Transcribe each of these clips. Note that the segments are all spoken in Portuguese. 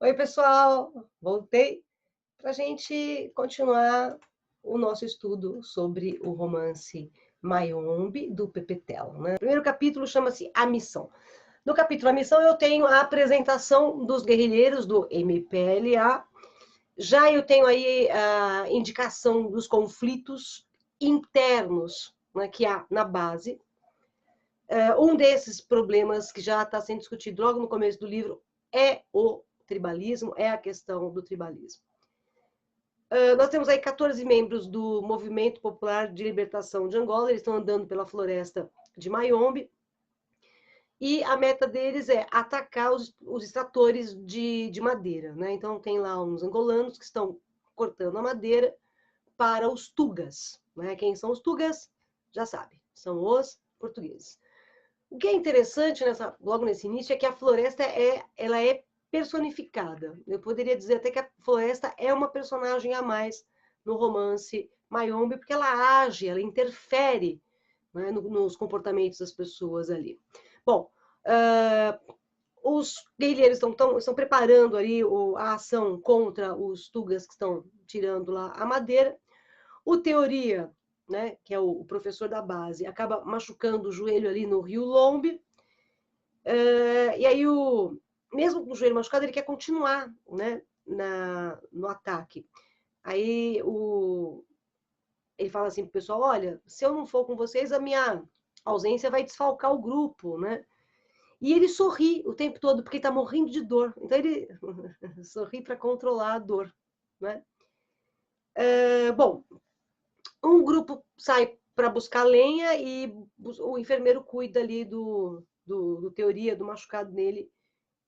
Oi, pessoal! Voltei para a gente continuar o nosso estudo sobre o romance Mayombe, do Pepetela, né? O primeiro capítulo chama-se A Missão. No capítulo A Missão, eu tenho a apresentação dos guerrilheiros do MPLA. Já eu tenho aí a indicação dos conflitos internos, né, que há na base. Um desses problemas que já está sendo discutido logo no começo do livro é o tribalismo, é a questão do tribalismo. Nós temos aí 14 membros do Movimento Popular de Libertação de Angola, eles estão andando pela floresta de Mayombe, e a meta deles é atacar os extratores de madeira, né? Então tem lá uns angolanos que estão cortando a madeira para os tugas, né? Quem são os tugas? Já sabe, são os portugueses. O que é interessante logo nesse início é que a floresta ela é personificada. Eu poderia dizer até que a floresta é uma personagem a mais no romance Mayombe, porque ela age, ela interfere, né, nos comportamentos das pessoas ali. Bom, os guerrilheiros estão preparando ali a ação contra os tugas que estão tirando lá a madeira. O Teoria, né, que é o professor da base, acaba machucando o joelho ali no rio Lombe. E aí, mesmo com o joelho machucado, ele quer continuar, né, no ataque. Aí ele fala assim pro pessoal: olha, se eu não for com vocês, a minha ausência vai desfalcar o grupo, né? E ele sorri o tempo todo, porque ele está morrendo de dor. Então ele sorri para controlar a dor, né? Bom, um grupo sai para buscar lenha e o enfermeiro cuida ali do Teoria, do machucado dele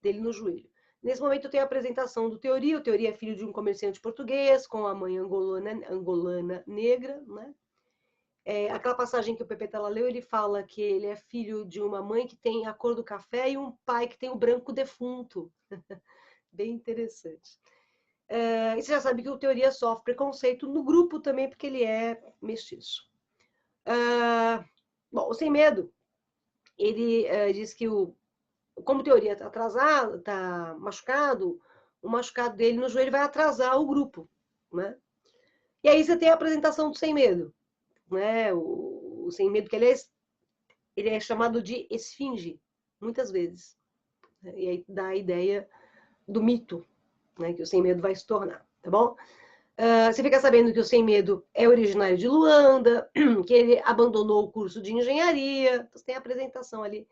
no joelho. Nesse momento eu tenho a apresentação do Teoria. O Teoria é filho de um comerciante português, com a mãe angolana negra, né? Aquela passagem que o Pepe Tela leu, ele fala que ele é filho de uma mãe que tem a cor do café e um pai que tem o branco defunto. Bem interessante. E você já sabe que o Teoria sofre preconceito no grupo também, porque ele é mestiço. Bom, o Sem Medo, ele diz que como Teoria está atrasado, está machucado, o machucado dele no joelho vai atrasar o grupo, né? E aí você tem a apresentação do Sem Medo, né? O Sem Medo, que ele é chamado de esfinge, muitas vezes. E aí dá a ideia do mito, né, que o Sem Medo vai se tornar, tá bom? Você fica sabendo que o Sem Medo é originário de Luanda, que ele abandonou o curso de engenharia. Então, você tem a apresentação ali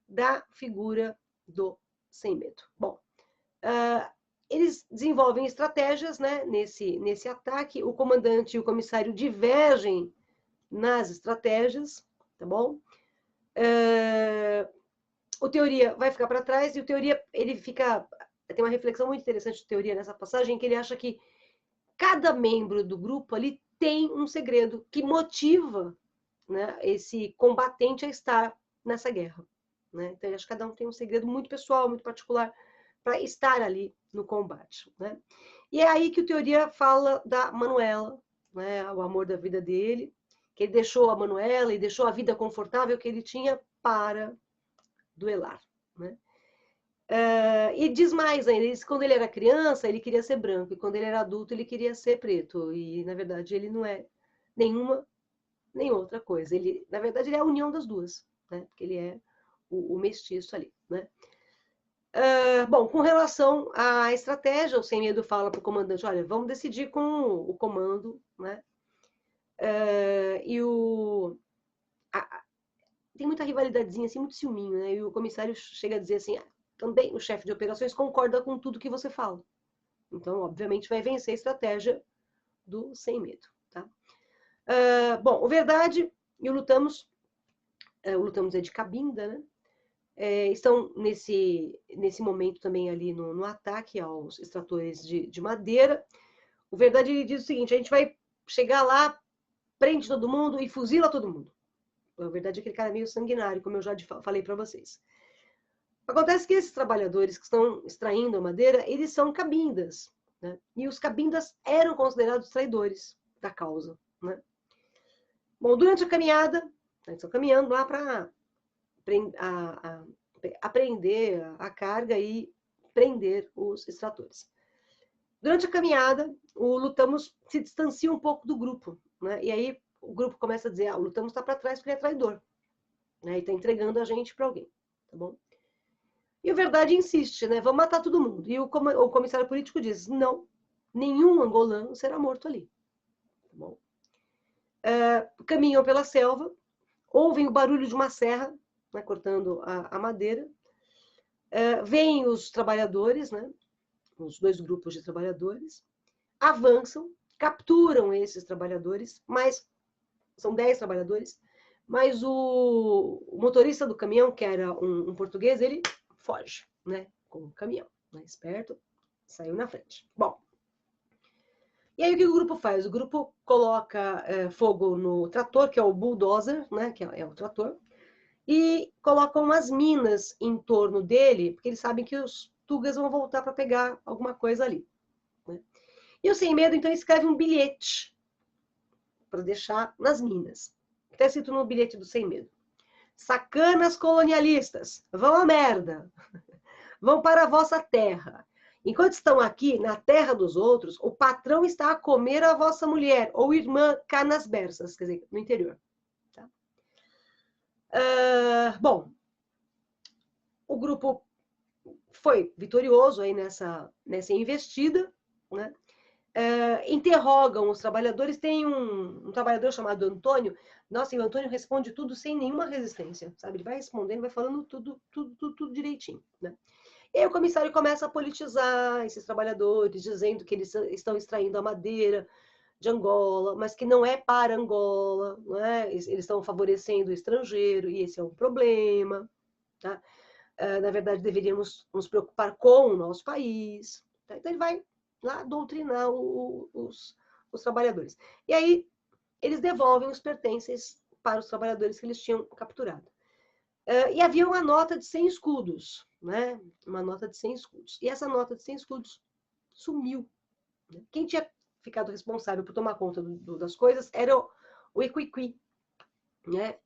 da figura do Sem Medo. Bom, eles desenvolvem estratégias, né, nesse ataque. O comandante e o comissário divergem nas estratégias, tá bom? O Teoria vai ficar para trás e o Teoria ele fica. Tem uma reflexão muito interessante de Teoria nessa passagem, que ele acha que cada membro do grupo ali tem um segredo que motiva, né, esse combatente a estar nessa guerra. Né? Então, eu acho que cada um tem um segredo muito pessoal, muito particular, para estar ali no combate. Né? E é aí que o Teoria fala da Manuela, né, o amor da vida dele, que ele deixou a Manuela e deixou a vida confortável que ele tinha para duelar. Né? E diz mais ainda, ele, quando ele era criança, ele queria ser branco, e quando ele era adulto, ele queria ser preto. E, na verdade, ele não é nenhuma nem outra coisa. Ele, na verdade, ele é a união das duas, né? Porque ele é o mestiço ali, né? Bom, com relação à estratégia, o Sem Medo fala para o comandante: olha, vamos decidir com o comando, né? E tem muita rivalidadezinha, assim, muito ciúminho, né? E o comissário chega a dizer assim: também o chefe de operações concorda com tudo que você fala. Então, obviamente, vai vencer a estratégia do Sem Medo, tá? Bom, o Verdade e o Lutamos é de Cabinda, né? Estão nesse momento também ali no ataque aos extratores de madeira. O Verdade ele diz o seguinte: a gente vai chegar lá, prende todo mundo e fuzila todo mundo. A Verdade é aquele cara meio sanguinário, como eu já falei para vocês. Acontece que esses trabalhadores que estão extraindo a madeira, eles são cabindas, né? E os cabindas eram considerados traidores da causa, né? Bom, durante a caminhada, eles estão caminhando lá para apreender a carga e prender os extratores. Durante a caminhada, o Lutamos se distancia um pouco do grupo, né? E aí o grupo começa a dizer, o Lutamos está para trás porque ele é traidor, né? E está entregando a gente para alguém, tá bom? E o Verdade insiste, né? Vamos matar todo mundo. E o comissário político diz, não, nenhum angolano será morto ali, tá bom? Caminham pela selva, ouvem o barulho de uma serra, né, cortando a madeira, veem os trabalhadores, né? Os dois grupos de trabalhadores, avançam, capturam esses trabalhadores, mas são 10 trabalhadores, mas o motorista do caminhão, que era um português, ele foge, né, com o caminhão, né, esperto, saiu na frente. Bom, e aí o que o grupo faz? O grupo coloca fogo no trator, que é o bulldozer, né, que é o trator, e colocam umas minas em torno dele, porque eles sabem que os tugas vão voltar para pegar alguma coisa ali. Né? E o Sem Medo, então, escreve um bilhete para deixar nas minas. Está escrito no bilhete do Sem Medo. Sacanas colonialistas, vão à merda. Vão para a vossa terra. Enquanto estão aqui, na terra dos outros, o patrão está a comer a vossa mulher, ou irmã canas bersas, quer dizer, no interior. Tá? Bom, o grupo foi vitorioso aí nessa investida, né? Interrogam os trabalhadores. Tem um trabalhador chamado Antônio. Nossa, e o Antônio responde tudo sem nenhuma resistência, sabe? Ele vai respondendo, vai falando tudo direitinho, né? E aí o comissário começa a politizar esses trabalhadores, dizendo que eles estão extraindo a madeira de Angola, mas que não é para Angola, não é? Eles estão favorecendo o estrangeiro, e esse é um problema, tá? Na verdade, deveríamos nos preocupar com o nosso país. Tá? Então, ele vai lá doutrinar os trabalhadores. E aí, eles devolvem os pertences para os trabalhadores que eles tinham capturado. E havia uma nota de 100 escudos, né? Uma nota de 100 escudos. E essa nota de 100 escudos sumiu. Né? Quem tinha ficado responsável por tomar conta das coisas era o Equiqui, né?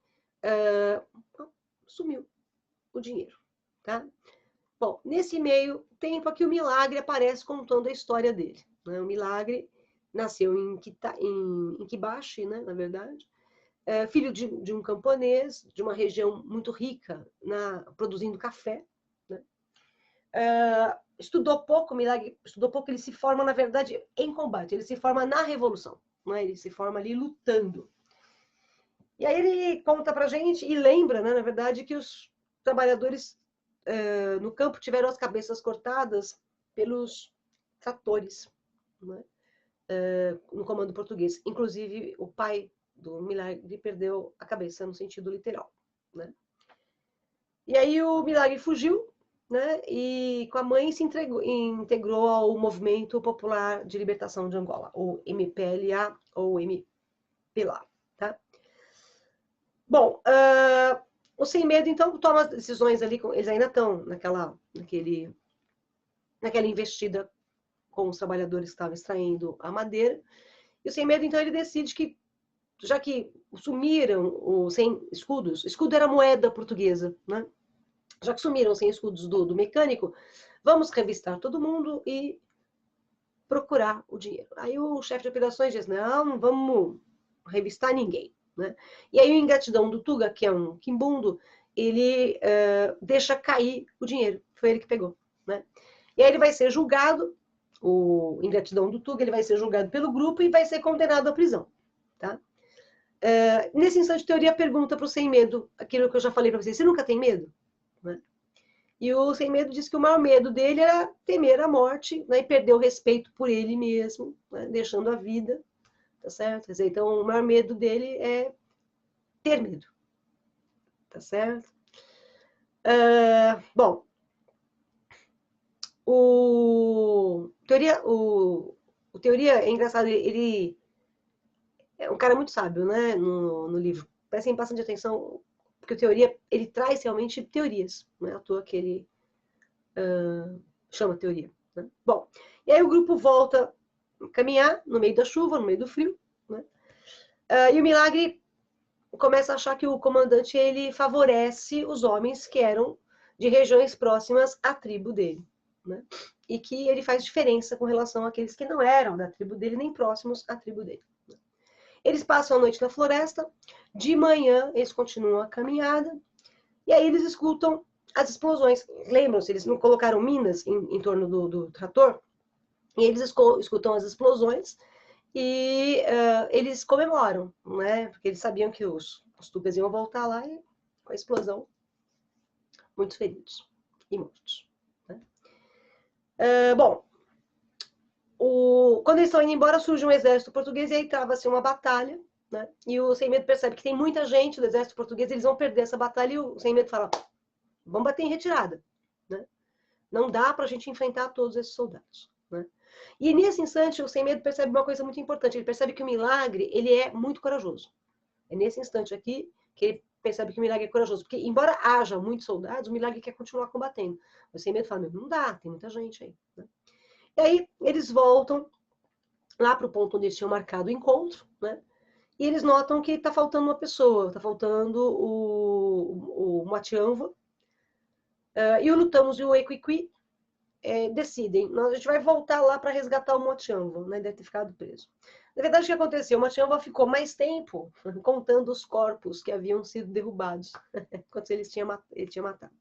Sumiu o dinheiro, tá? Bom, nesse meio tempo aqui o Milagre aparece contando a história dele. Né? O Milagre nasceu em Kibashi, né, na verdade, filho de um camponês, de uma região muito rica produzindo café. Né? Estudou pouco, o Milagre estudou pouco, ele se forma, na verdade, em combate, ele se forma na Revolução, né? Ele se forma ali lutando. E aí ele conta pra gente e lembra, né, na verdade, que os trabalhadores no campo tiveram as cabeças cortadas pelos tratores, né? No comando português. Inclusive, o pai do Milagre perdeu a cabeça no sentido literal. Né? E aí o Milagre fugiu, né? E com a mãe se integrou ao Movimento Popular de Libertação de Angola, o MPLA ou MPLA. Tá? Bom, o Sem Medo, então, toma as decisões ali, eles ainda estão naquela investida com os trabalhadores que estavam extraindo a madeira, e o Sem Medo, então, ele decide que, já que sumiram os 100 escudos, escudo era moeda portuguesa, né? Já que sumiram os 100 escudos do mecânico, vamos revistar todo mundo e procurar o dinheiro. Aí o chefe de operações diz, não vamos revistar ninguém. Né? E aí o Ingratidão do Tuga, que é um quimbundo, ele deixa cair o dinheiro. Foi ele que pegou. Né? E aí ele vai ser julgado, o Ingratidão do Tuga, ele vai ser julgado pelo grupo e vai ser condenado à prisão. Tá? Nesse instante, a teoria pergunta para o Sem Medo, aquilo que eu já falei para vocês, você nunca tem medo? Né? E o Sem Medo disse que o maior medo dele era temer a morte, né, e perder o respeito por ele mesmo, né, deixando a vida. Tá certo? Quer dizer, então, o maior medo dele é ter medo. Tá certo? Bom, o Teoria é engraçado, ele é um cara muito sábio, né, no livro. Prestem bastante atenção, porque o Teoria, ele traz realmente teorias, não é à toa que ele chama teoria. Né? Bom, e aí o grupo volta a caminhar no meio da chuva, no meio do frio, né? E o Milagre começa a achar que o comandante ele favorece os homens que eram de regiões próximas à tribo dele. né? E que ele faz diferença com relação àqueles que não eram da tribo dele, nem próximos à tribo dele. Eles passam a noite na floresta, de manhã eles continuam a caminhada, e aí eles escutam as explosões. Lembram-se, eles não colocaram minas em torno do trator? E eles escutam as explosões e eles comemoram, né? Porque eles sabiam que os tugas iam voltar lá e com a explosão, muitos feridos e mortos. Né? Bom, quando eles estão indo embora, surge um exército português e aí trava-se uma batalha. Né? E o Sem Medo percebe que tem muita gente do exército português, eles vão perder essa batalha e o Sem Medo fala, vamos bater em retirada. Né? Não dá para a gente enfrentar todos esses soldados. Né? E nesse instante, o Sem Medo percebe uma coisa muito importante. Ele percebe que o milagre ele é muito corajoso. É nesse instante aqui que ele percebe que o milagre é corajoso. Porque, embora haja muitos soldados, o milagre quer continuar combatendo. O Sem Medo fala, não dá, tem muita gente aí. Né? E aí, eles voltam lá para o ponto onde eles tinham marcado o encontro, né? E eles notam que está faltando uma pessoa, está faltando o Matianva, e o Lutamos e o Equiqui decidem, a gente vai voltar lá para resgatar o Matianva, né? Deve ter ficado preso. Na verdade, o que aconteceu? O Matianva ficou mais tempo contando os corpos que haviam sido derrubados, enquanto ele tinha matado.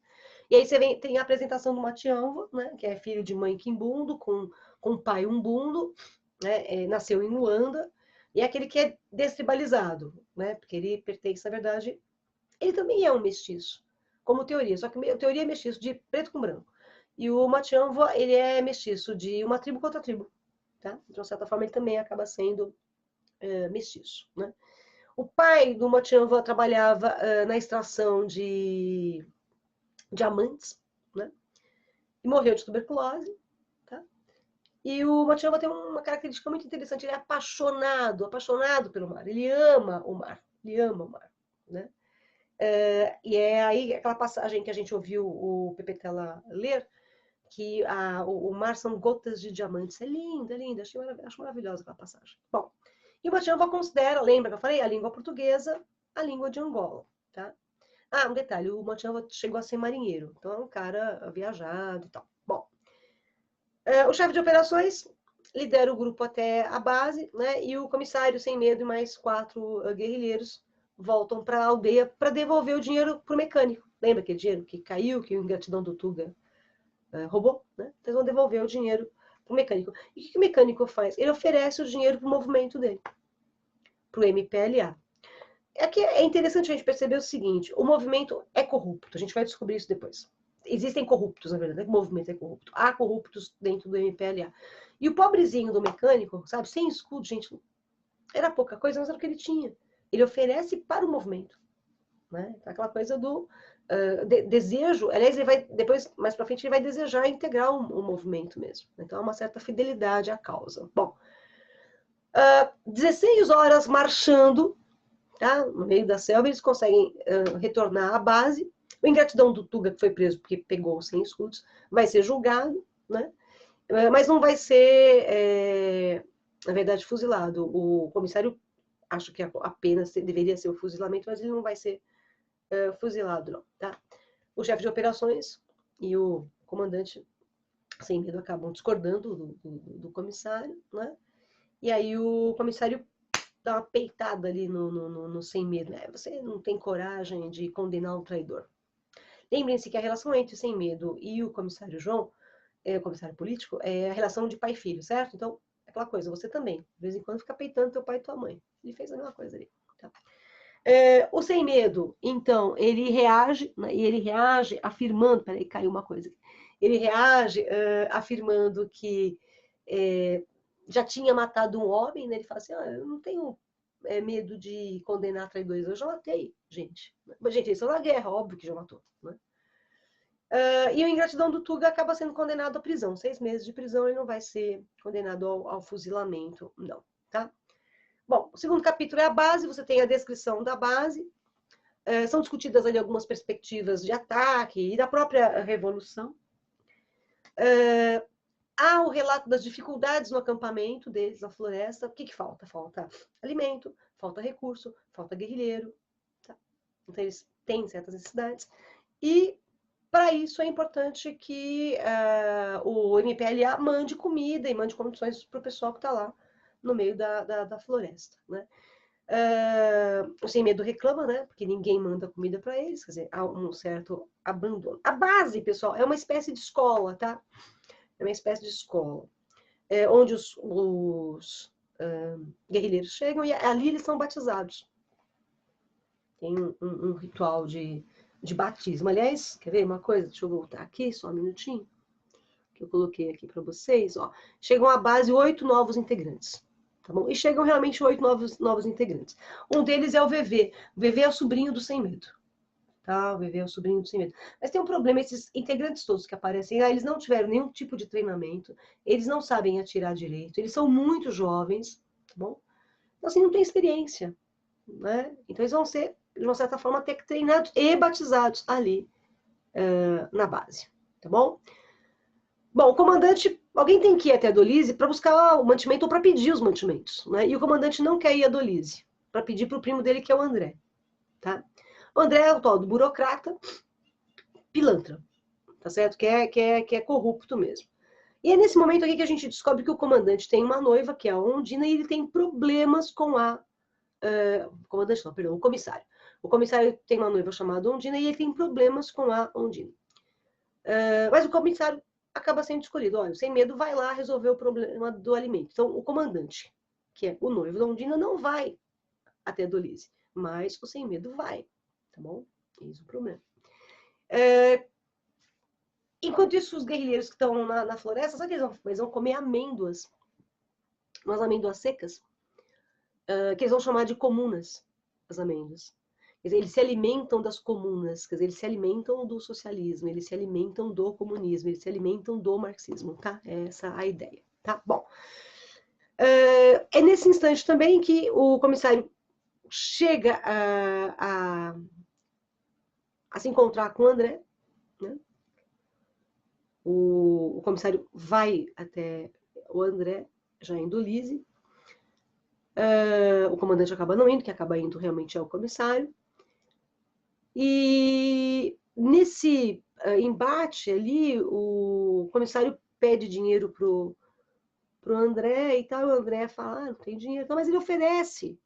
E aí você tem a apresentação do Matianva, né? Que é filho de mãe quimbundo, com pai umbundo, né? Nasceu em Luanda, e é aquele que é destribalizado, né? Porque ele pertence, na verdade, ele também é um mestiço, como teoria, só que a teoria é mestiço de preto com branco. E o Matianva, ele é mestiço de uma tribo com outra tribo, tá? De uma certa forma, ele também acaba sendo mestiço, né? O pai do Matianva trabalhava na extração de diamantes, né? E morreu de tuberculose, tá? E o Matianva tem uma característica muito interessante, ele é apaixonado pelo mar, ele ama o mar, né? E é aí aquela passagem que a gente ouviu o Pepetela ler, que o mar são gotas de diamantes. É linda, é linda. Acho maravilhosa aquela passagem. Bom, e o Matianva considera, lembra que eu falei, a língua portuguesa, a língua de Angola, tá? Um detalhe, o Matianva chegou a ser marinheiro, então é um cara viajado e tal. Bom, o chefe de operações lidera o grupo até a base, né? E o comissário Sem Medo e mais 4 guerrilheiros voltam para a aldeia para devolver o dinheiro para o mecânico. Lembra aquele dinheiro que caiu, que o ingratidão do Tuga roubou? Né? Então, eles vão devolver o dinheiro para o mecânico. E o que o mecânico faz? Ele oferece o dinheiro para o movimento dele, para o MPLA. Aqui é interessante a gente perceber o seguinte, o movimento é corrupto, a gente vai descobrir isso depois. Existem corruptos, na verdade, o movimento é corrupto. Há corruptos dentro do MPLA. E o pobrezinho do mecânico, sabe, sem escudo, gente, era pouca coisa, mas era o que ele tinha. Ele oferece para o movimento. Né? Aquela coisa do desejo, aliás, ele vai, depois, mais para frente, ele vai desejar integrar o movimento mesmo. Então, há uma certa fidelidade à causa. Bom, 16 horas marchando, tá? No meio da selva, eles conseguem retornar à base. O ingratidão do Tuga, que foi preso porque pegou sem escudos, vai ser julgado, né? Mas não vai ser, na verdade, fuzilado. O comissário acha que apenas deveria ser o fuzilamento, mas ele não vai ser fuzilado, não, tá? O chefe de operações e o comandante Sem Medo acabam discordando do comissário, né? E aí o comissário dá uma peitada ali no Sem Medo, né? Você não tem coragem de condenar um traidor. Lembrem-se que a relação entre o Sem Medo e o comissário João, o comissário político, é a relação de pai e filho, certo? Então, é aquela coisa, você também, de vez em quando, fica peitando teu pai e tua mãe. Ele fez a mesma coisa ali, tá? O Sem Medo, então, ele reage, né, e ele reage afirmando, peraí, caiu uma coisa aqui. Ele reage afirmando que já tinha matado um homem, né? Ele fala assim, eu não tenho medo de condenar traidores, eu já matei gente. Mas, gente, isso é uma guerra, óbvio que já matou. Né? E o ingratidão do Tuga acaba sendo condenado à prisão. 6 meses de prisão, ele não vai ser condenado ao fuzilamento, não, tá? Bom, o segundo capítulo é a base, você tem a descrição da base, são discutidas ali algumas perspectivas de ataque e da própria revolução. Há o relato das dificuldades no acampamento deles, na floresta. O que falta? Falta alimento, falta recurso, falta guerrilheiro. Tá? Então, eles têm certas necessidades. E Para isso é importante que o MPLA mande comida e mande condições para o pessoal que está lá no meio da floresta, né? O Sem Medo reclama, né? Porque ninguém manda comida para eles, quer dizer, há um certo abandono. A base, pessoal, é uma espécie de escola, tá? É uma espécie de escola, onde os guerrilheiros chegam e ali eles são batizados. Tem um ritual de batismo. Aliás, quer ver uma coisa? Deixa eu voltar aqui, só um minutinho, que eu coloquei aqui para vocês. Ó. Chegam à base 8 novos integrantes. Tá bom? E chegam realmente 8 novos integrantes. Um deles é o VV. O VV é o sobrinho do Sem Medo. Tá? O VV é o sobrinho do Sem Medo. Mas tem um problema, esses integrantes todos que aparecem lá, eles não tiveram nenhum tipo de treinamento, eles não sabem atirar direito, eles são muito jovens, tá bom? Então, assim, não tem experiência. Né? Então, eles vão ser, de uma certa forma, até que treinados e batizados ali na base, tá bom? Bom, o comandante, alguém tem que ir até a Dolise para buscar o mantimento ou para pedir os mantimentos, né? E o comandante não quer ir a Dolise para pedir para o primo dele, que é o André, tá? O André é o tal do burocrata, pilantra, tá certo? Que é corrupto mesmo. E é nesse momento aqui que a gente descobre que o comandante tem uma noiva, que é a Ondina, e ele tem problemas com a comandante não, perdão, o comissário. O comissário tem uma noiva chamada Ondina e ele tem problemas com a Ondina. Mas o comissário acaba sendo escolhido. Olha, Sem Medo vai lá resolver o problema do alimento. Então, o comandante, que é o noivo da Ondina, não vai até a Dolise, mas o Sem Medo vai, tá bom? Eis o problema. Enquanto isso, os guerrilheiros que estão na floresta, sabe que eles vão comer amêndoas, umas amêndoas secas, que eles vão chamar de comunas, as amêndoas. Quer dizer, eles se alimentam das comunas, quer dizer, eles se alimentam do socialismo, eles se alimentam do comunismo, eles se alimentam do marxismo, tá? Essa é a ideia, tá? Bom, é nesse instante também que o comissário chega a se encontrar com o André, né? O comissário vai até o André, já em Dolise. O comandante acaba não indo, que acaba indo realmente é o comissário. E nesse embate ali, o comissário pede dinheiro pro André e tal, e o André fala, não tem dinheiro, mas ele oferece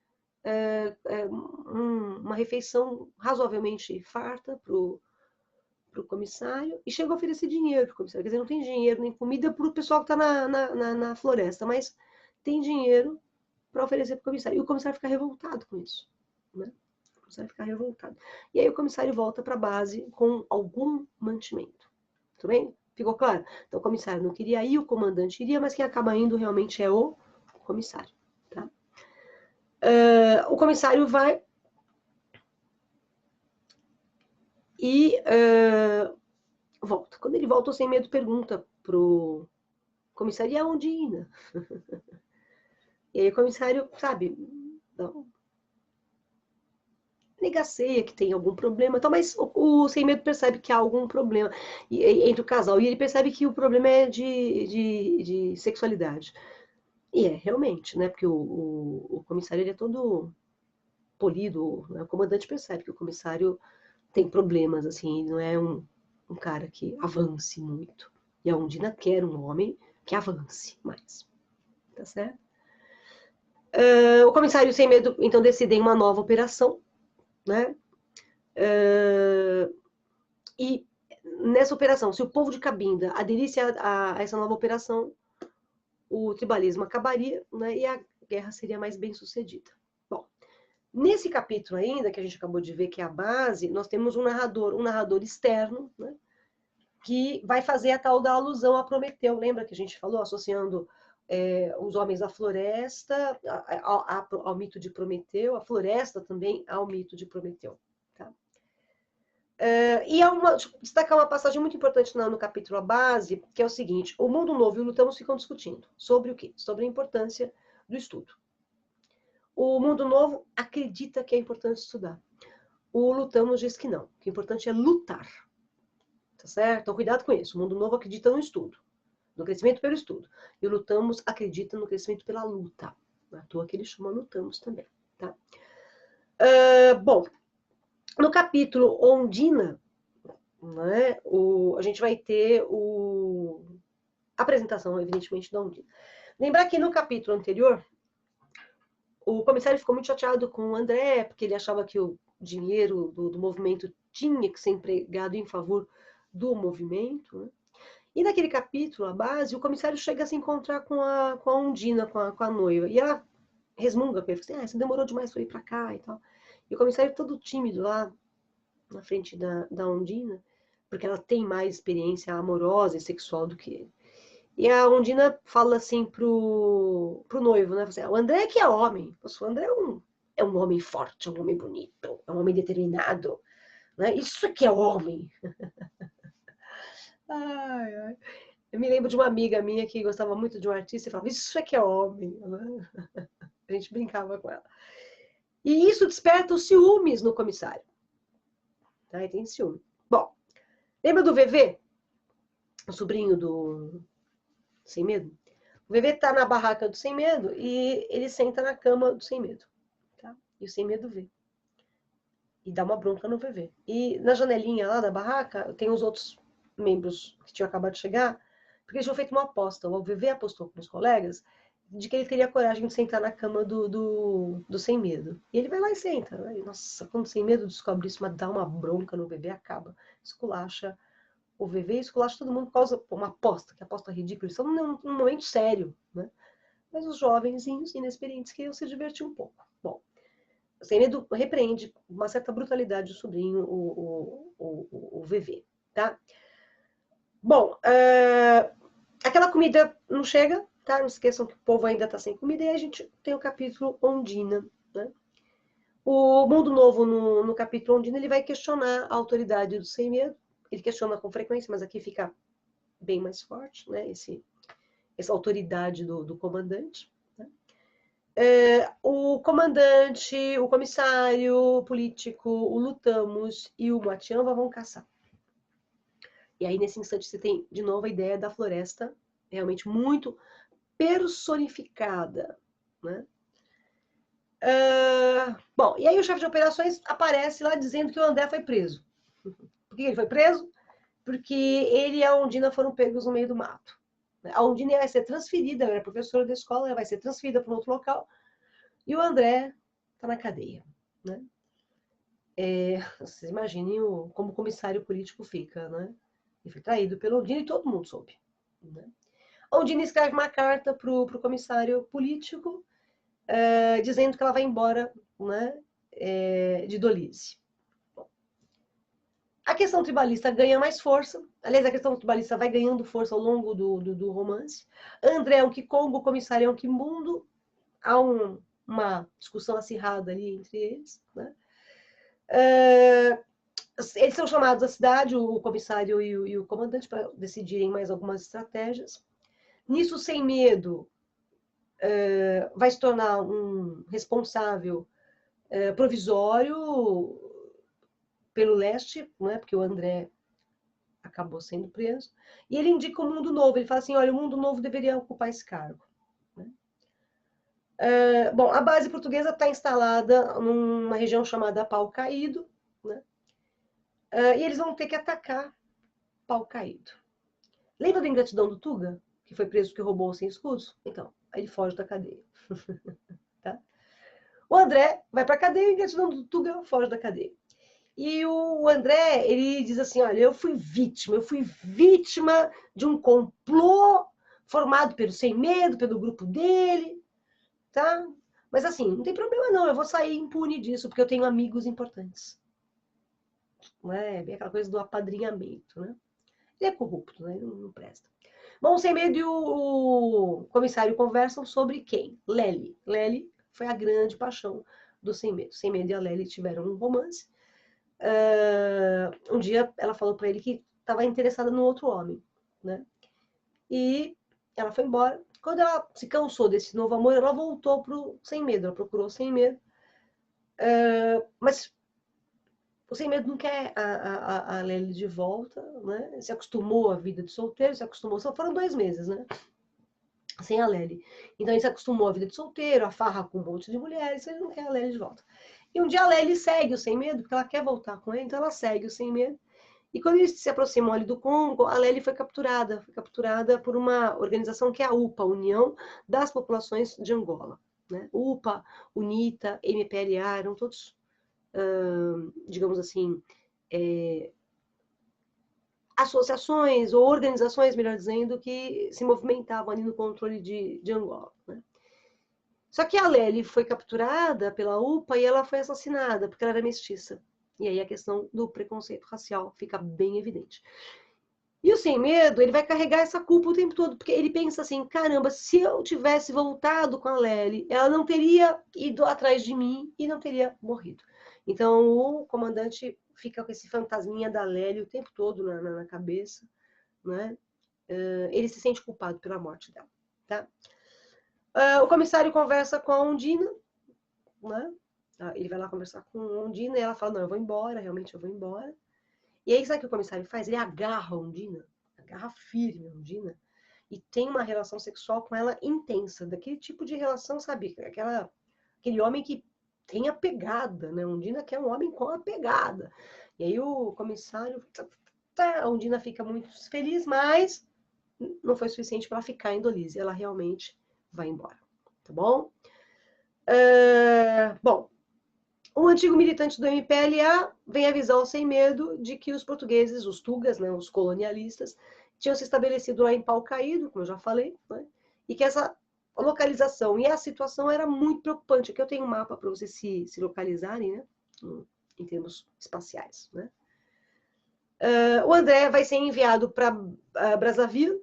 uma refeição razoavelmente farta pro comissário, e chega a oferecer dinheiro pro comissário, quer dizer, não tem dinheiro nem comida pro pessoal que está na floresta, mas tem dinheiro para oferecer pro comissário, e o comissário fica revoltado com isso, né? Você vai ficar revoltado. E aí o comissário volta para a base com algum mantimento. Tudo bem? Ficou claro? Então o comissário não queria ir, o comandante iria, mas quem acaba indo realmente é o comissário. Tá? O comissário vai e volta. Quando ele volta, o Sem Medo pergunta pro comissário, e a Ondina? E aí o comissário, sabe, não, negaceia que tem algum problema, então, mas o Sem Medo percebe que há algum problema entre o casal, e ele percebe que o problema é de sexualidade. E é, realmente, né? Porque o comissário ele é todo polido, né? O comandante percebe que o comissário tem problemas, assim, não é um cara que avance muito. E a Ondina quer um homem que avance mais. Tá certo? O comissário Sem Medo, então, decide uma nova operação, né? E nessa operação, se o povo de Cabinda aderisse a essa nova operação, o tribalismo acabaria, né, e a guerra seria mais bem sucedida. Bom, nesse capítulo ainda, que a gente acabou de ver, que é a base, nós temos um narrador externo, né, que vai fazer a tal da alusão a Prometeu. Lembra que a gente falou, associando os homens da floresta ao mito de Prometeu, a floresta também ao mito de Prometeu. Tá? E destacar uma passagem muito importante no capítulo A Base, que é o seguinte: o Mundo Novo e o Lutamos ficam discutindo. Sobre o quê? Sobre a importância do estudo. O Mundo Novo acredita que é importante estudar. O Lutamos diz que não, que o importante é lutar. Tá certo? Então, cuidado com isso. O Mundo Novo acredita no estudo, no crescimento pelo estudo. E o Lutamos acredita no crescimento pela luta. Não é à toa que ele chama Lutamos também. Tá? Bom, no capítulo Ondina, né? A gente vai ter a apresentação, evidentemente, da Undina. Lembrar que no capítulo anterior, o comissário ficou muito chateado com o André, porque ele achava que o dinheiro do movimento tinha que ser empregado em favor do movimento, né? E naquele capítulo, a base, o comissário chega a se encontrar com a Undina, com a noiva, e ela resmunga com ele, assim, você demorou demais para ir para cá e tal. E o comissário todo tímido lá, na frente da Undina, porque ela tem mais experiência amorosa e sexual do que ele. E a Undina fala assim pro noivo, né? Assim, o André que é homem. O André é um homem forte, é um homem bonito, é um homem determinado. Né? Isso aqui é homem. Ai, ai. Eu me lembro de uma amiga minha que gostava muito de um artista e falava, isso aqui é homem. Né? A gente brincava com ela. E isso desperta os ciúmes no comissário. Tá? E tem ciúme. Bom, lembra do VV? O sobrinho do Sem Medo? O VV tá na barraca do Sem Medo e ele senta na cama do Sem Medo. Tá? E o Sem Medo vê. E dá uma bronca no VV. E na janelinha lá da barraca, tem os outros membros que tinham acabado de chegar, porque eles tinham feito uma aposta. O VV apostou com os colegas de que ele teria coragem de sentar na cama do Sem Medo. E ele vai lá e senta. Né? Nossa, quando o Sem Medo descobre isso, mas dá uma bronca no VV, acaba. Esculacha o VV, esculacha todo mundo por causa de uma aposta, que aposta ridícula. Eles estão num momento sério, né? Mas os jovenzinhos inexperientes queriam se divertir um pouco. Bom, o Sem Medo repreende com uma certa brutalidade o sobrinho, o VV, tá? Bom, aquela comida não chega, tá? Não esqueçam que o povo ainda tá sem comida, e aí a gente tem o capítulo Ondina, né? O Mundo Novo, no capítulo Ondina, ele vai questionar a autoridade do Sem Medo. Ele questiona com frequência, mas aqui fica bem mais forte, né? Essa autoridade do comandante. Né? O comandante, o comissário político, o Lutamos e o Moatiamba vão caçar. E aí, nesse instante, você tem, de novo, a ideia da floresta realmente muito personificada. Né? Bom, e aí o chefe de operações aparece lá dizendo que o André foi preso. Por que ele foi preso? Porque ele e a Ondina foram pegos no meio do mato. A Ondina vai ser transferida, ela era professora da escola, ela vai ser transferida para um outro local, e o André está na cadeia. Né? Vocês imaginem como o comissário político fica, né? Ele foi traído pela Ondina e todo mundo soube. Né? A Ondina escreve uma carta para o comissário político, dizendo que ela vai embora, né, de Dolise. A questão tribalista ganha mais força. Aliás, a questão tribalista vai ganhando força ao longo do romance. André é um Kikongo, o comissário é um Kimundo. Há uma discussão acirrada ali entre eles. Né? Eles são chamados à cidade, o comissário e o comandante, para decidirem mais algumas estratégias. Nisso, Sem Medo vai se tornar um responsável provisório pelo leste, né, porque o André acabou sendo preso, e ele indica o Mundo Novo, ele fala assim, olha, o Mundo Novo deveria ocupar esse cargo. Né? Bom, a base portuguesa está instalada numa região chamada Pau Caído, né? E eles vão ter que atacar Pau Caído. Lembra da ingratidão do Tuga, que foi preso porque roubou sem escudos? Então, aí ele foge da cadeia. Tá? O André vai para a cadeia e a ingratidão do Tuga foge da cadeia. E o André, ele diz assim, olha, eu fui vítima de um complô formado pelo Sem Medo, pelo grupo dele, tá? Mas assim, não tem problema não, eu vou sair impune disso, porque eu tenho amigos importantes. Não é bem aquela coisa do apadrinhamento, né? Ele é corrupto, né? Ele não presta. Bom, o Sem Medo e o comissário conversam sobre quem? Lely. Lely foi a grande paixão do Sem Medo. Sem Medo e a Lely tiveram um romance. Um dia ela falou para ele que estava interessada no outro homem, né? E ela foi embora. Quando ela se cansou desse novo amor, ela voltou pro Sem Medo. Ela procurou Sem Medo. Mas o Sem Medo não quer a Lely de volta, né? Se acostumou à vida de solteiro, se acostumou. Só foram 2 meses, né? Sem a Lely. Então ele se acostumou à vida de solteiro, a farra com um monte de mulheres, ele não quer a Lely de volta. E um dia a Lely segue o Sem Medo, porque ela quer voltar com ele, então ela segue o Sem Medo. E quando eles se aproximam ali do Congo, a Lely foi capturada por uma organização que é a UPA, União das Populações de Angola. Né? UPA, UNITA, MPLA, eram todos, digamos assim, associações ou organizações, melhor dizendo, que se movimentavam ali no controle de Angola. Né? Só que a Lely foi capturada pela UPA e ela foi assassinada, porque ela era mestiça. E aí a questão do preconceito racial fica bem evidente. E o Sem Medo, ele vai carregar essa culpa o tempo todo, porque ele pensa assim, caramba, se eu tivesse voltado com a Lely, ela não teria ido atrás de mim e não teria morrido. Então o comandante fica com esse fantasminha da Lely o tempo todo na cabeça, né? Ele se sente culpado pela morte dela, tá? O comissário conversa com a Ondina, né? Ele vai lá conversar com a Ondina e ela fala, não, eu vou embora, realmente eu vou embora. E aí, sabe o que o comissário faz? Ele agarra a Ondina, agarra firme a Ondina, e tem uma relação sexual com ela intensa, daquele tipo de relação, sabe? Aquele homem que tem a pegada, né? A Ondina quer um homem com a pegada. E aí o comissário, a Ondina fica muito feliz, mas não foi suficiente para ela ficar em Dolise. Ela realmente vai embora, tá bom? Bom, um antigo militante do MPLA vem avisar o Sem Medo de que os portugueses, os tugas, né, os colonialistas, tinham se estabelecido lá em Pau Caído, como eu já falei, né, e que essa localização e a situação era muito preocupante. Aqui eu tenho um mapa para vocês se localizarem, né, em termos espaciais. Né. O André vai ser enviado para Brazzaville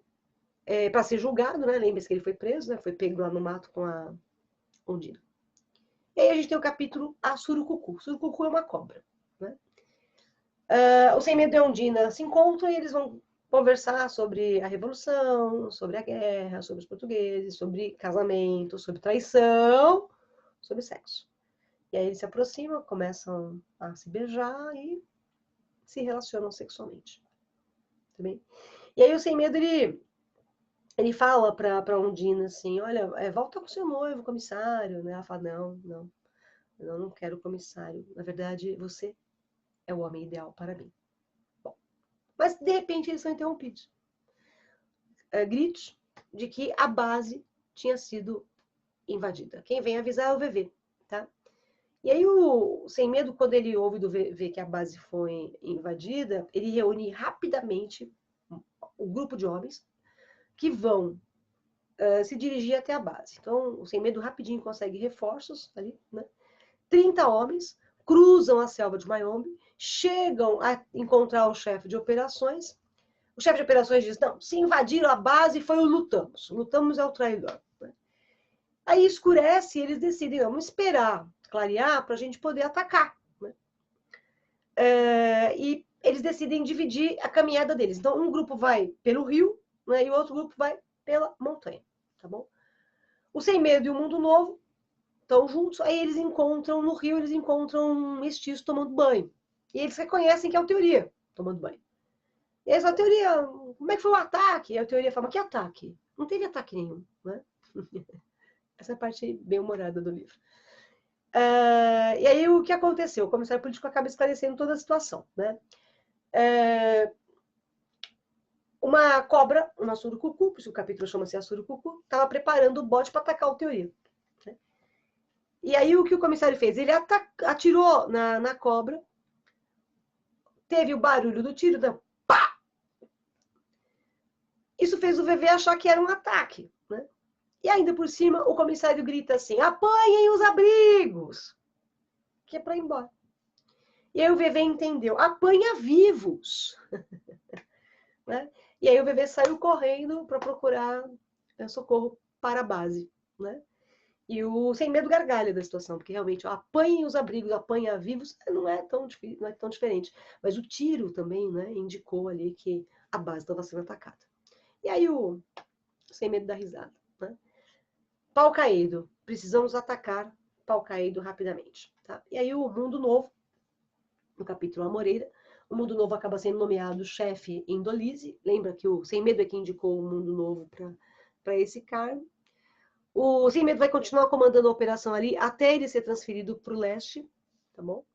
para ser julgado, né, lembre-se que ele foi preso, né, foi pego lá no mato com a Ondina. E aí a gente tem o capítulo A Surucucu. Surucucu é uma cobra. Né? O Sem Medo e a Ondina se encontram e eles vão conversar sobre a Revolução, sobre a guerra, sobre os portugueses, sobre casamento, sobre traição, sobre sexo. E aí eles se aproximam, começam a se beijar e se relacionam sexualmente. Tá bem? E aí o Sem Medo, ele fala pra Ondina assim, olha, volta com seu noivo, comissário. Né? Ela fala, não. Eu não quero comissário. Na verdade, você é o homem ideal para mim. Bom, mas, de repente, eles são interrompidos. Gritos de que a base tinha sido invadida. Quem vem avisar é o VV, tá? E aí, o Sem Medo, quando ele ouve do VV que a base foi invadida, ele reúne rapidamente um grupo de homens que vão se dirigir até a base. Então, o Sem Medo rapidinho consegue reforços ali, né? 30 homens cruzam a selva de Mayombe, chegam a encontrar o chefe de operações. O chefe de operações diz, não, se invadiram a base foi o Lutamos. O Lutamos é o traidor. Né? Aí escurece e eles decidem, vamos esperar clarear para a gente poder atacar. Né? E eles decidem dividir a caminhada deles. Então, um grupo vai pelo rio, né, e o outro grupo vai pela montanha. Tá bom? O Sem Medo e o Mundo Novo estão juntos, aí eles encontram, no rio, eles encontram um mestiço tomando banho. E eles reconhecem que é o Teoria tomando banho. E aí a Teoria, como é que foi o ataque? E a Teoria fala, que ataque? Não teve ataque nenhum, né? Essa é a parte bem humorada do livro. E aí o que aconteceu? O comissário político acaba esclarecendo toda a situação, né? Uma cobra, uma surucucu, por isso o capítulo chama-se a surucucu, estava preparando o bote para atacar o Teoria. E aí o que o comissário fez? Ele atirou na cobra, teve o barulho do tiro, então, pá! Isso fez o VV achar que era um ataque, né? E ainda por cima, o comissário grita assim, apanhem os abrigos! Que é para ir embora. E aí o VV entendeu, apanha vivos! Né? E aí o VV saiu correndo para procurar socorro para a base, né? E o Sem Medo gargalha da situação, porque realmente apanhem os abrigos, apanha vivos, não é tão diferente. Mas o tiro também, né, indicou ali que a base estava sendo atacada. E aí o Sem Medo dá risada. Né? Pau Caído, precisamos atacar Pau Caído rapidamente. Tá? E aí o Mundo Novo, no capítulo A Moreira, o Mundo Novo acaba sendo nomeado chefe em Dolise. Lembra que o Sem Medo é quem indicou o Mundo Novo para esse cargo. O Sem Medo vai continuar comandando a operação ali até ele ser transferido para o leste, tá bom?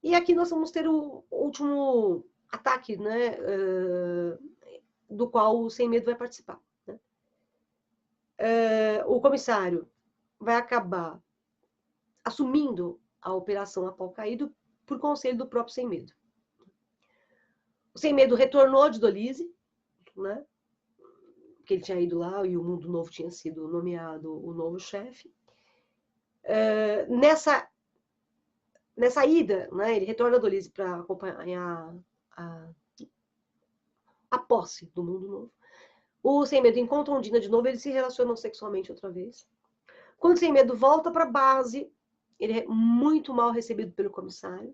E aqui nós vamos ter o último ataque, né, do qual o Sem Medo vai participar. Né? O comissário vai acabar assumindo a operação a pau caído por conselho do próprio Sem Medo. O Sem Medo retornou de Dolise, né? Porque ele tinha ido lá e o Mundo Novo tinha sido nomeado o novo chefe. Nessa ida, né, ele retorna a Dolise para acompanhar a posse do Mundo Novo. O Sem Medo encontra Ondina de novo, eles se relacionam sexualmente outra vez. Quando o Sem Medo volta para a base, ele é muito mal recebido pelo comissário.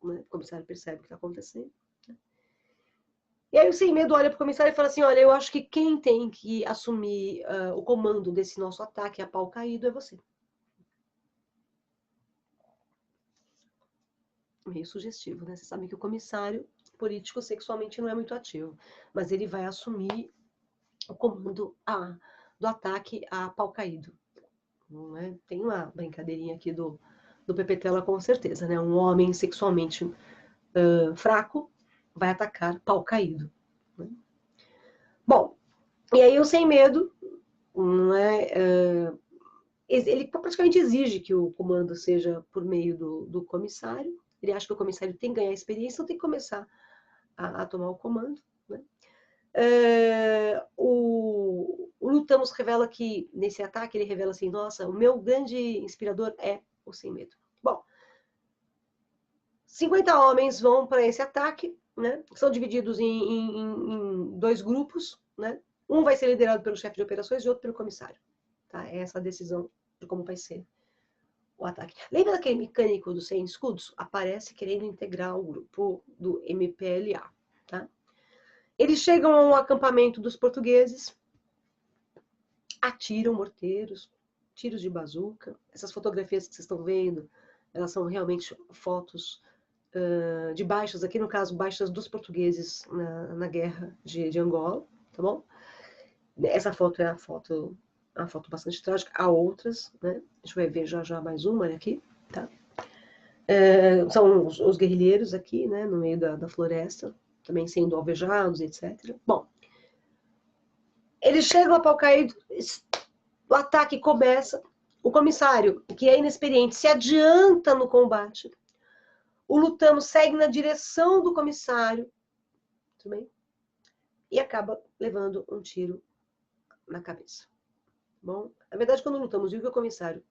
Né? O comissário percebe o que está acontecendo. E aí o Sem Medo olha para o comissário e fala assim, olha, eu acho que quem tem que assumir o comando desse nosso ataque a pau caído é você. Meio sugestivo, né? Você sabe que o comissário político sexualmente não é muito ativo, mas ele vai assumir o comando do ataque a pau caído. Não é? Tem uma brincadeirinha aqui do Pepetela com certeza, né? Um homem sexualmente fraco vai atacar pau caído. Né? Bom, e aí o Sem Medo, não é, ele praticamente exige que o comando seja por meio do comissário. Ele acha que o comissário tem que ganhar experiência, então tem que começar a tomar o comando. Né? O Lutamos revela que, nesse ataque, ele revela assim, nossa, o meu grande inspirador é o Sem Medo. Bom, 50 homens vão para esse ataque, né? São divididos em dois grupos, né? Um vai ser liderado pelo chefe de operações e outro pelo comissário. Tá? É essa a decisão de como vai ser o ataque. Lembra daquele mecânico do 100 escudos? Aparece querendo integrar o grupo do MPLA. Tá? Eles chegam ao acampamento dos portugueses, atiram morteiros, tiros de bazuca. Essas fotografias que vocês estão vendo, elas são realmente fotos de baixas, aqui no caso, baixas dos portugueses na guerra de Angola, tá bom? Essa foto é uma foto bastante trágica. Há outras, né? A gente vai ver já mais uma aqui, tá? São os guerrilheiros aqui, né, no meio da floresta, também sendo alvejados, etc. Bom, eles chegam a pau caído, o ataque começa, o comissário, que é inexperiente, se adianta no combate. O Lutamos segue na direção do comissário, tudo bem? E acaba levando um tiro na cabeça. Bom, na verdade, quando o Lutamos viu que o comissário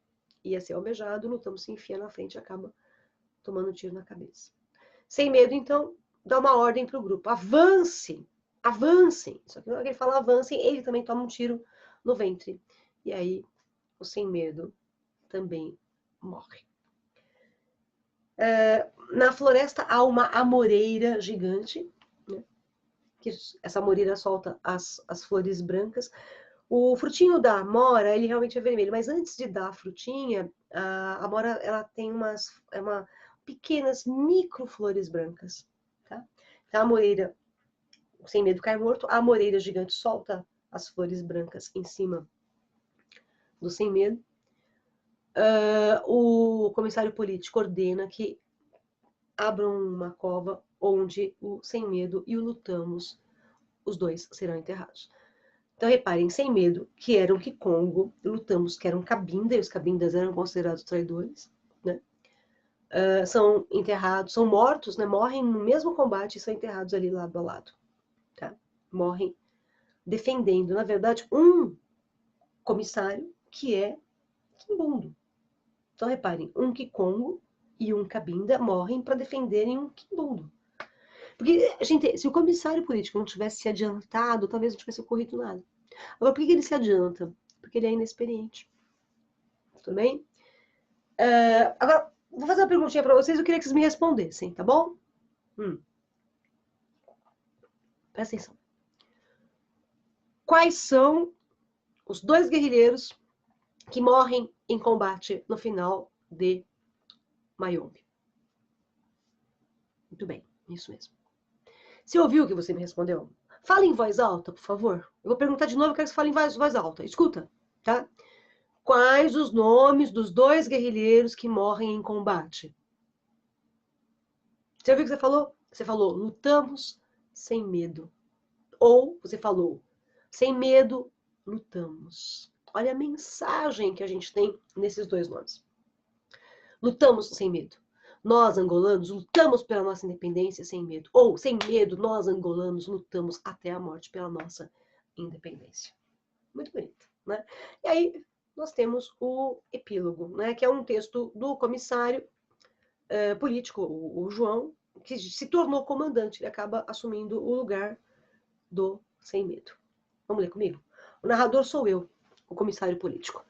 ia ser alvejado, o Lutamos se enfia na frente e acaba tomando um tiro na cabeça. Sem Medo, então, dá uma ordem para o grupo. Avancem! Avancem! Só que na hora que ele fala avancem, ele também toma um tiro no ventre. E aí, o Sem Medo também morre. Na floresta há uma amoreira gigante, né? Que essa amoreira solta as flores brancas. O frutinho da amora, ele realmente é vermelho, mas antes de dar a frutinha, a amora ela tem umas pequenas micro flores brancas. Tá? Então, a amoreira, Sem Medo cai morto, a amoreira gigante solta as flores brancas em cima do Sem Medo. O comissário político ordena que abram uma cova onde o Sem Medo e o Lutamos, os dois, serão enterrados. Então, reparem, Sem Medo, que era um Kikongo, Lutamos, que era um Cabinda, e os Cabindas eram considerados traidores, né? São enterrados, são mortos, né? Morrem no mesmo combate e são enterrados ali lado a lado. Tá? Morrem defendendo, na verdade, um comissário que é Quimbundo. Então, reparem, um Kikongo e um Cabinda morrem para defenderem um Quimbundo. Porque, gente, se o comissário político não tivesse se adiantado, talvez não tivesse ocorrido nada. Agora, por que ele se adianta? Porque ele é inexperiente. Tudo bem? Agora, vou fazer uma perguntinha para vocês, eu queria que vocês me respondessem, tá bom? Presta atenção. Quais são os dois guerrilheiros que morrem em combate no final de Mayombe? Muito bem, isso mesmo. Você ouviu o que você me respondeu? Fala em voz alta, por favor. Eu vou perguntar de novo, eu quero que você fale em voz alta. Escuta, tá? Quais os nomes dos dois guerrilheiros que morrem em combate? Você ouviu o que você falou? Você falou, lutamos sem medo. Ou você falou, sem medo, lutamos. Olha a mensagem que a gente tem nesses dois nomes. Lutamos sem medo. Nós, angolanos, lutamos pela nossa independência sem medo. Ou, sem medo, nós, angolanos, lutamos até a morte pela nossa independência. Muito bonito, né? E aí, nós temos o epílogo, né? Que é um texto do comissário político, o João, que se tornou comandante. Ele acaba assumindo o lugar do sem medo. Vamos ler comigo? O narrador sou eu, o comissário político.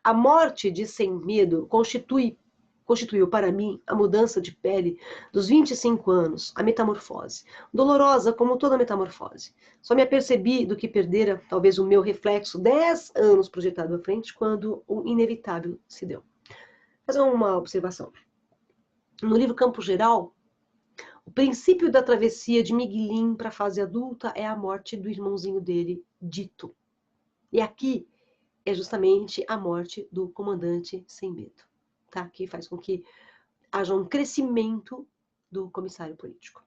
A morte de Sem Medo constituiu para mim a mudança de pele dos 25 anos, a metamorfose, dolorosa como toda metamorfose. Só me apercebi do que perdera, talvez o meu reflexo, 10 anos projetado à frente, quando o inevitável se deu. Vou fazer uma observação. No livro Campo Geral, o princípio da travessia de Miguelim para a fase adulta é a morte do irmãozinho dele, Dito. E aqui é justamente a morte do comandante Sem Medo, tá? Que faz com que haja um crescimento do comissário político.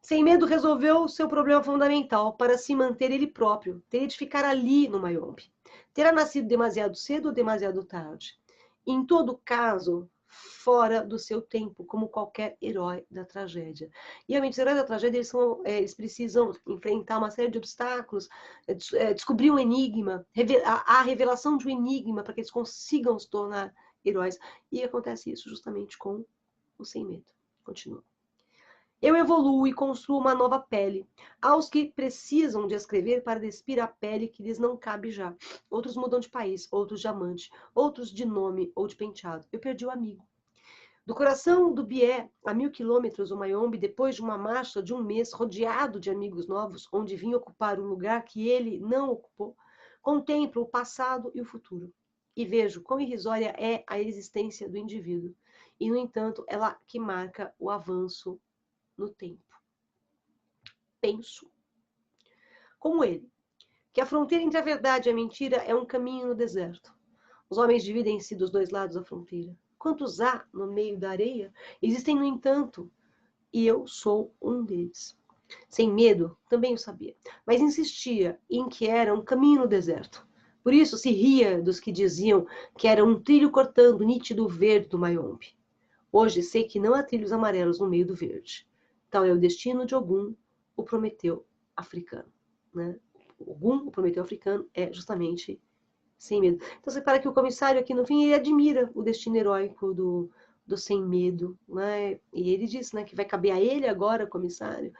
Sem Medo resolveu o seu problema fundamental para se manter ele próprio. Teria de ficar ali no Mayombe. Terá nascido demasiado cedo ou demasiado tarde. Em todo caso, fora do seu tempo, como qualquer herói da tragédia. E realmente, os heróis da tragédia, eles precisam enfrentar uma série de obstáculos, descobrir um enigma, a revelação de um enigma para que eles consigam se tornar heróis. E acontece isso justamente com o Sem Medo. Continua. Eu evoluo e construo uma nova pele. Aos que precisam de escrever para despir a pele que lhes não cabe já. Outros mudam de país, outros de amante, outros de nome ou de penteado. Eu perdi o amigo. Do coração do Bié, a 1000 quilômetros, o Mayombe, depois de uma marcha de um mês, rodeado de amigos novos, onde vim ocupar um lugar que ele não ocupou, contemplo o passado e o futuro. E vejo quão irrisória é a existência do indivíduo. E, no entanto, ela que marca o avanço no tempo. Penso, como ele, que a fronteira entre a verdade e a mentira é um caminho no deserto. Os homens dividem-se dos dois lados da fronteira. Quantos há no meio da areia? Existem, no entanto, e eu sou um deles. Sem Medo, também o sabia, mas insistia em que era um caminho no deserto. Por isso se ria dos que diziam que era um trilho cortando nítido verde do Mayombe. Hoje sei que não há trilhos amarelos no meio do verde. Tal é o destino de Ogum, o Prometeu africano. Né? Ogum, o Prometeu africano, é justamente Sem Medo. Então você para que o comissário aqui no fim, ele admira o destino heróico do Sem Medo. Né? E ele diz, né, que vai caber a ele agora, comissário,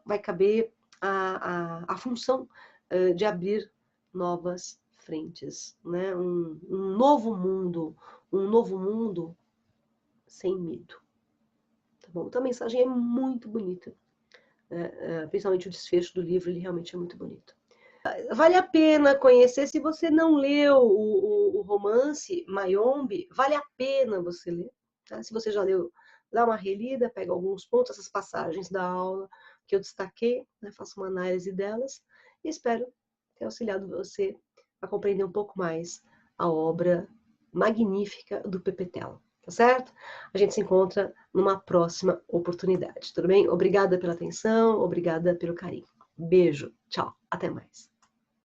vai caber a função de abrir novas frentes. Né? Um novo mundo sem medo. Tá bom? Então a mensagem é muito bonita. Principalmente o desfecho do livro, ele realmente é muito bonito. Vale a pena conhecer, se você não leu o romance Mayombe, vale a pena você ler. Tá? Se você já leu, dá uma relida, pega alguns pontos, essas passagens da aula que eu destaquei, né? Faça uma análise delas e espero ter auxiliado você a compreender um pouco mais a obra magnífica do Pepe Tela. Tá certo? A gente se encontra numa próxima oportunidade, tudo bem? Obrigada pela atenção, obrigada pelo carinho. Beijo, tchau, até mais.